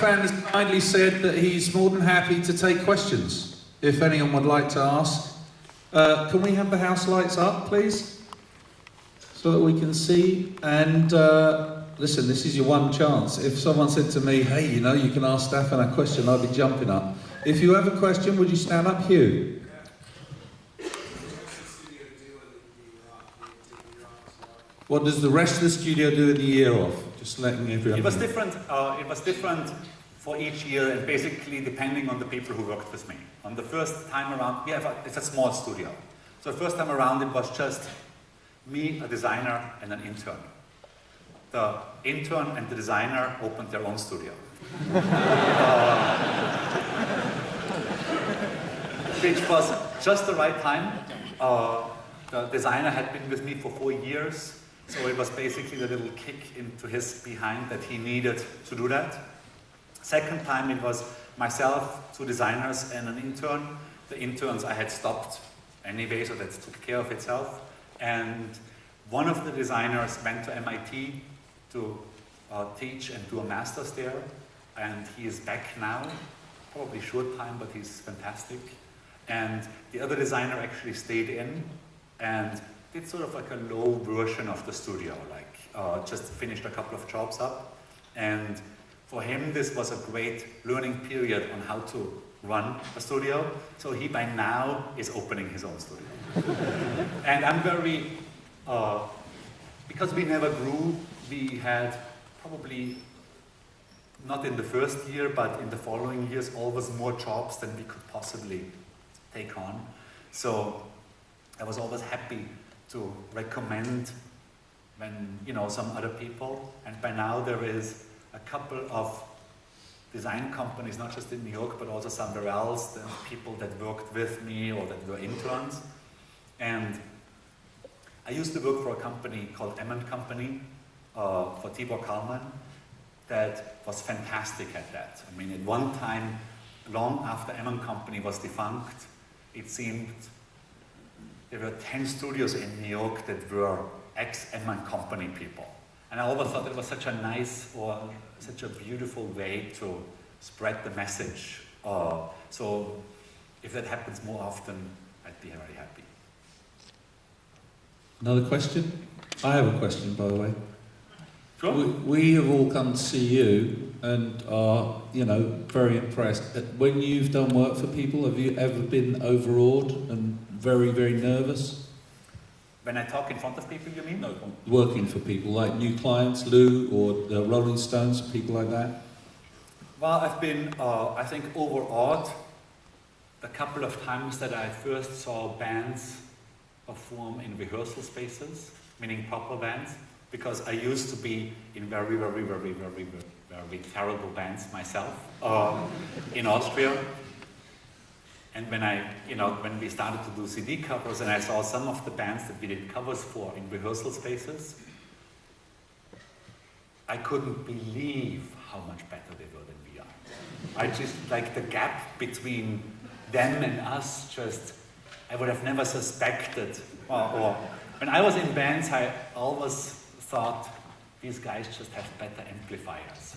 Stefan has kindly said that he's more than happy to take questions, if anyone would like to ask. Can we have the house lights up, please? So that we can see. And listen, this is your one chance. If someone said to me, hey, you know, you can ask Stefan a question, I'd be jumping up. If you have a question, would you stand up, Hugh? What does the rest of the studio do in the year off? Just letting everyone. It was different. It was different for each year, and basically depending on the people who worked with me. On the first time around, it's a small studio. So the first time around, it was just me, a designer, and an intern. The intern and the designer opened their own studio, which was just the right time. The designer had been with me for 4 years. So it was basically the little kick into his behind that he needed to do that. Second time it was myself, 2 designers and an intern. The interns I had stopped anyway, so that took care of itself. And one of the designers went to MIT to teach and do a master's there. And he is back now, probably short time, but he's fantastic. And the other designer actually stayed in and did sort of like a low version of the studio, like just finished a couple of jobs up. And for him, this was a great learning period on how to run a studio. So he by now is opening his own studio. And I'm very, because we never grew, we had probably, not in the first year, but in the following years, always more jobs than we could possibly take on. So I was always happy to recommend when, you know, some other people. And by now there is a couple of design companies, not just in New York, but also somewhere else, the people that worked with me or that were interns. And I used to work for a company called M & Company for Tibor Kalman that was fantastic at that. I mean, at one time, long after M & Company was defunct, it seemed there were 10 studios in New York that were ex-M & Company people. And I always thought it was such a nice or such a beautiful way to spread the message. So if that happens more often, I'd be very happy. Another question? I have a question, by the way. Sure. We have all come to see you and are, you know, very impressed. When you've done work for people, have you ever been overawed and very, very nervous? When I talk in front of people, you mean? No. Working for people, like new clients, Lou, or the Rolling Stones, people like that? Well, I've been, I think, overawed the couple of times that I first saw bands perform in rehearsal spaces, meaning proper bands, because I used to be in very, very, very, very, very terrible bands myself in Austria. And when when we started to do CD covers and I saw some of the bands that we did covers for in rehearsal spaces, I couldn't believe how much better they were than we are. I just, like, the gap between them and us, I would have never suspected. Or when I was in bands, I always thought, these guys just have better amplifiers.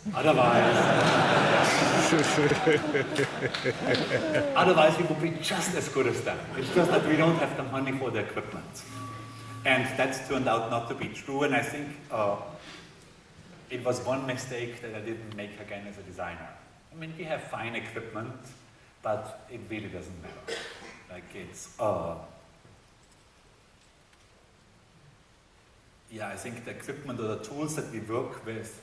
Otherwise we would be just as good as them. It's just that we don't have the money for the equipment. And that turned out not to be true, and I think it was one mistake that I didn't make again as a designer. I mean, we have fine equipment, but it really doesn't matter. Like, it's, yeah, I think the equipment or the tools that we work with,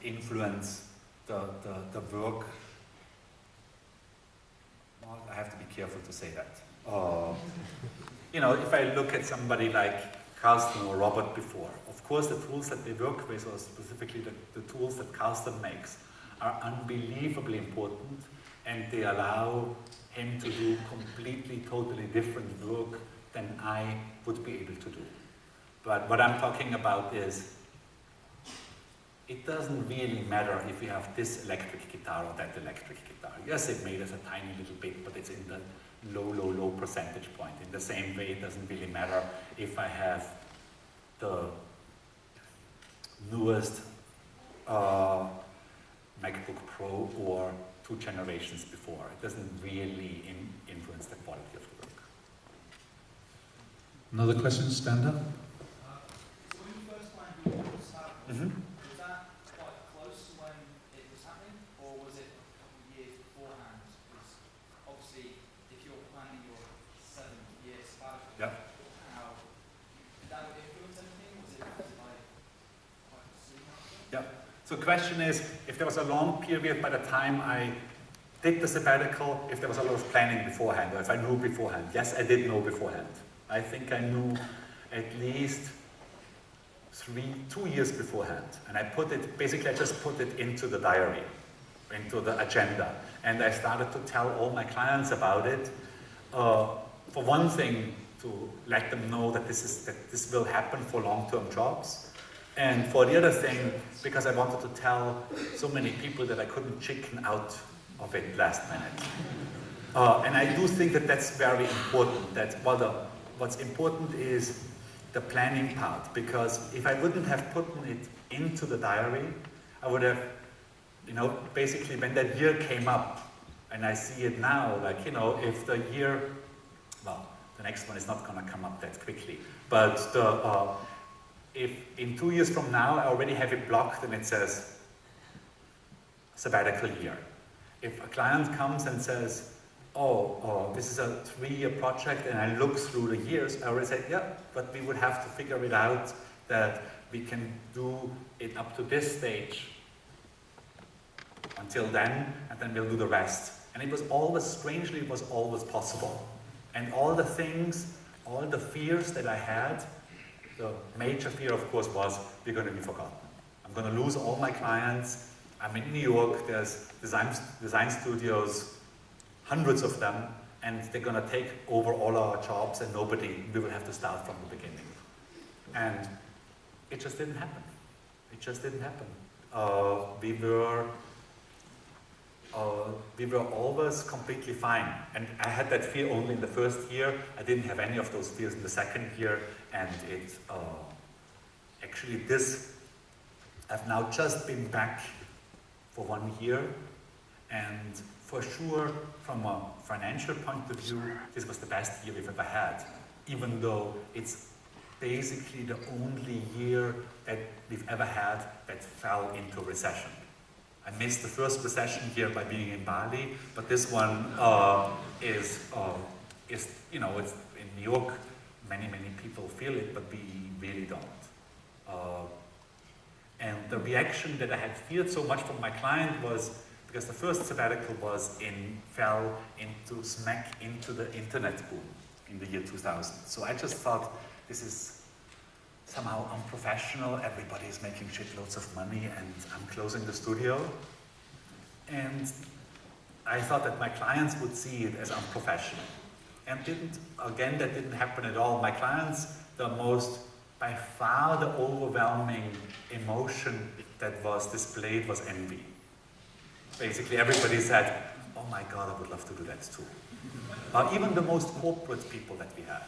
influence the work. Well, I have to be careful to say that. If I look at somebody like Carsten or Robert before, of course the tools that they work with, or specifically the tools that Carsten makes, are unbelievably important, and they allow him to do completely, totally different work than I would be able to do. But what I'm talking about is, it doesn't really matter if you have this electric guitar or that electric guitar. Yes, it made us a tiny little bit, but it's in the low percentage point. In the same way, it doesn't really matter if I have the newest MacBook Pro or 2 generations before. It doesn't really influence the quality of the work. Another question, stand up. So when you first planned your startup, was that quite close to when it was happening, or was it a couple of years beforehand? Because obviously, if you're planning your 7-year sabbatical, how did that influence anything? Was it like quite soon after? Yeah. So the question is, if there was a long period by the time I did the sabbatical, if there was a lot of planning beforehand, or if I knew beforehand. Yes, I did know beforehand. I think I knew at least 2 years beforehand. And I just put it into the diary, into the agenda. And I started to tell all my clients about it. For one thing, to let them know that this will happen for long-term jobs. And for the other thing, because I wanted to tell so many people that I couldn't chicken out of it last minute. And I do think that that's very important. What's important is the planning part, because if I wouldn't have put it into the diary, I would have, basically when that year came up, and I see it now, if the year, the next one is not going to come up that quickly, but if in 2 years from now I already have it blocked and it says sabbatical year. If a client comes and says, this is a 3-year project, and I look through the years, I already say, yeah, but we would have to figure it out that we can do it up to this stage until then, and then we'll do the rest. And it was always possible. And all the things, all the fears that I had, the major fear, of course, was we're going to be forgotten. I'm going to lose all my clients. I'm in New York, there's design studios, hundreds of them, and they're going to take over all our jobs and we will have to start from the beginning. And it just didn't happen. It just didn't happen. We were always completely fine. And I had that fear only in the first year. I didn't have any of those fears in the second year. And I've now just been back for 1 year. And for sure, from a financial point of view, this was the best year we've ever had, even though it's basically the only year that we've ever had that fell into recession. I missed the first recession year by being in Bali, but this one is it's in New York, many people feel it, but we really don't. And the reaction that I had feared so much from my client was, because the first sabbatical fell smack into the internet boom in the year 2000. So I just thought, this is somehow unprofessional, everybody is making shitloads of money and I'm closing the studio. And I thought that my clients would see it as unprofessional. And that didn't happen at all. My clients, by far the overwhelming emotion that was displayed was envy. Basically, everybody said, oh my God, I would love to do that too. Even the most corporate people that we had.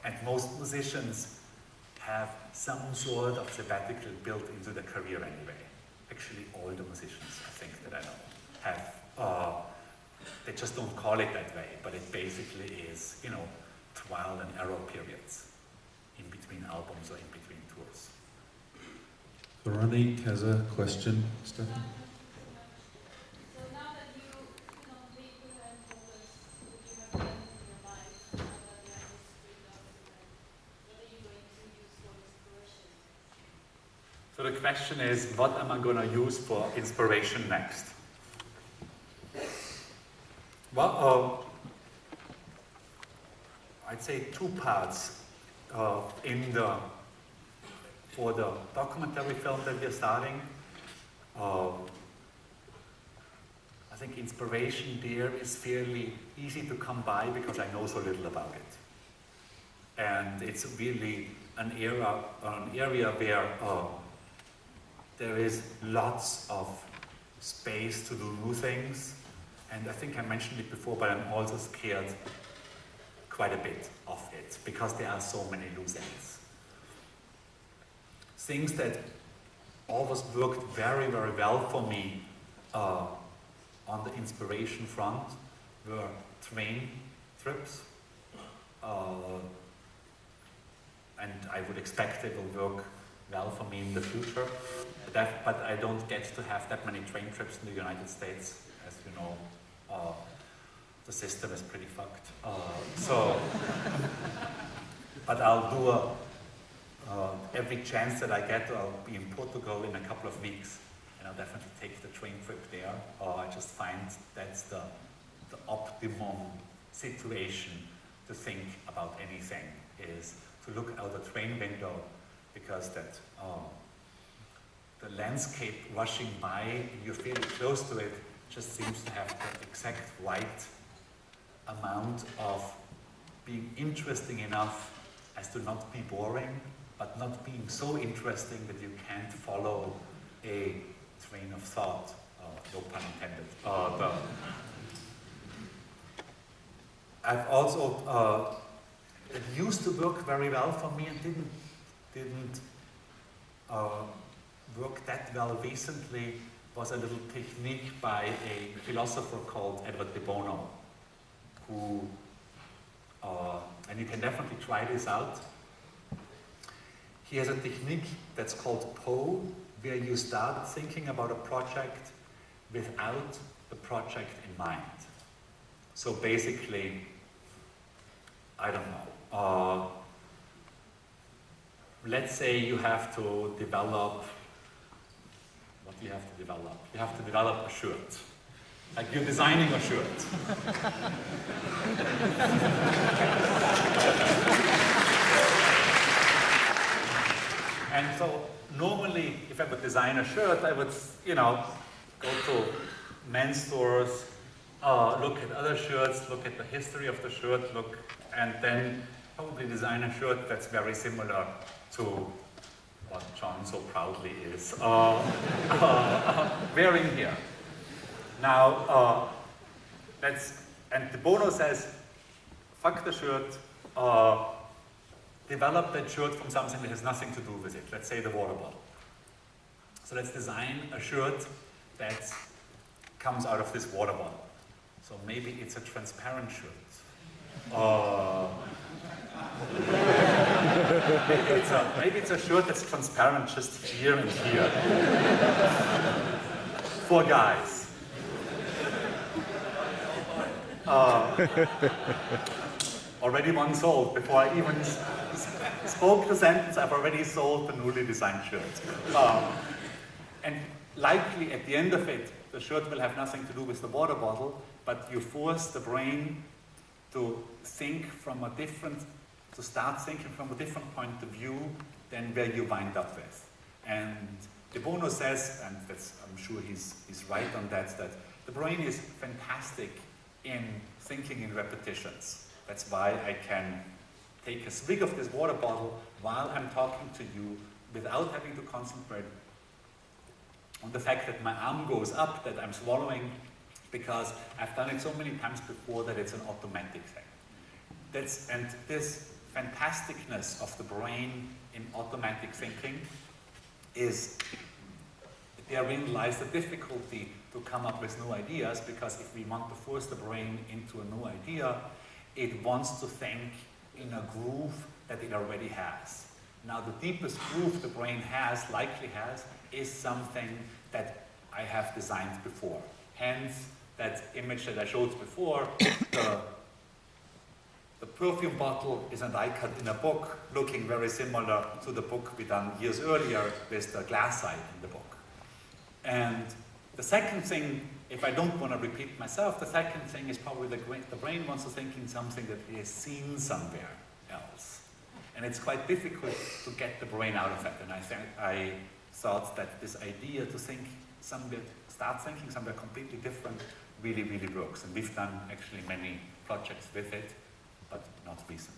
And most musicians have some sort of sabbatical built into their career anyway. Actually, all the musicians, I think, that I know, have, they just don't call it that way, but it basically is, trial and error periods in between albums or in between tours. Veronique has a question, Stefan. So the question is, what am I going to use for inspiration next? Well, I'd say 2 parts for the documentary film that we're starting. I think inspiration there is fairly easy to come by because I know so little about it. And it's really an area where there is lots of space to do new things. And I think I mentioned it before, but I'm also scared quite a bit of it because there are so many loose ends. things that always worked very, very well for me on the inspiration front were train trips. And I would expect it will work well for me in the future. But I don't get to have that many train trips in the United States. As you know, the system is pretty fucked. But I'll do every chance that I get. I'll be in Portugal in a couple of weeks, and I'll definitely take the train trip there. I just find that's the optimum situation to think about anything, is to look out the train window, because that the landscape rushing by and you're fairly close to it just seems to have the exact right amount of being interesting enough as to not be boring, but not being so interesting that you can't follow a train of thought. No pun intended. I've also, it used to work very well for me and didn't work that well recently, was a little technique by a philosopher called Edward de Bono, who, and you can definitely try this out. He has a technique that's called PO, where you start thinking about a project without the project in mind. So basically, I don't know, let's say you have to develop, what do you have to develop? You have to develop a shirt. Like you're designing a shirt. And so normally, if I would design a shirt, I would, go to men's stores, look at other shirts, look at the history of the shirt, and then probably design a shirt that's very similar to what John so proudly is wearing here. Now, and de Bono says, fuck the shirt, develop that shirt from something that has nothing to do with it. Let's say the water bottle. So let's design a shirt that comes out of this water bottle. So maybe it's a transparent shirt. Maybe it's a shirt that's transparent just here and here. For guys. Already one sold. Before I even spoke the sentence, I've already sold the newly designed shirt. And likely at the end of it, the shirt will have nothing to do with the water bottle, but you force the brain to start thinking from a different point of view than where you wind up with. And de Bono says, and I'm sure he's right on that the brain is fantastic in thinking in repetitions. That's why I can take a swig of this water bottle while I'm talking to you without having to concentrate on the fact that my arm goes up, that I'm swallowing, because I've done it so many times before that it's an automatic thing. And this fantasticness of the brain in automatic thinking therein lies the difficulty to come up with new ideas, because if we want to force the brain into a new idea, it wants to think in a groove that it already has. Now, the deepest groove the brain likely has, is something that I have designed before. Hence, that image that I showed before, the perfume bottle is an die cut in a book, looking very similar to the book we done years earlier with the glass side in the book. And the second thing, if I don't want to repeat myself, the second thing is probably the brain wants to think in something that it has seen somewhere else. And it's quite difficult to get the brain out of that. And I thought that this idea to start thinking somewhere completely different really, really works. And we've done actually many projects with it, but not recent.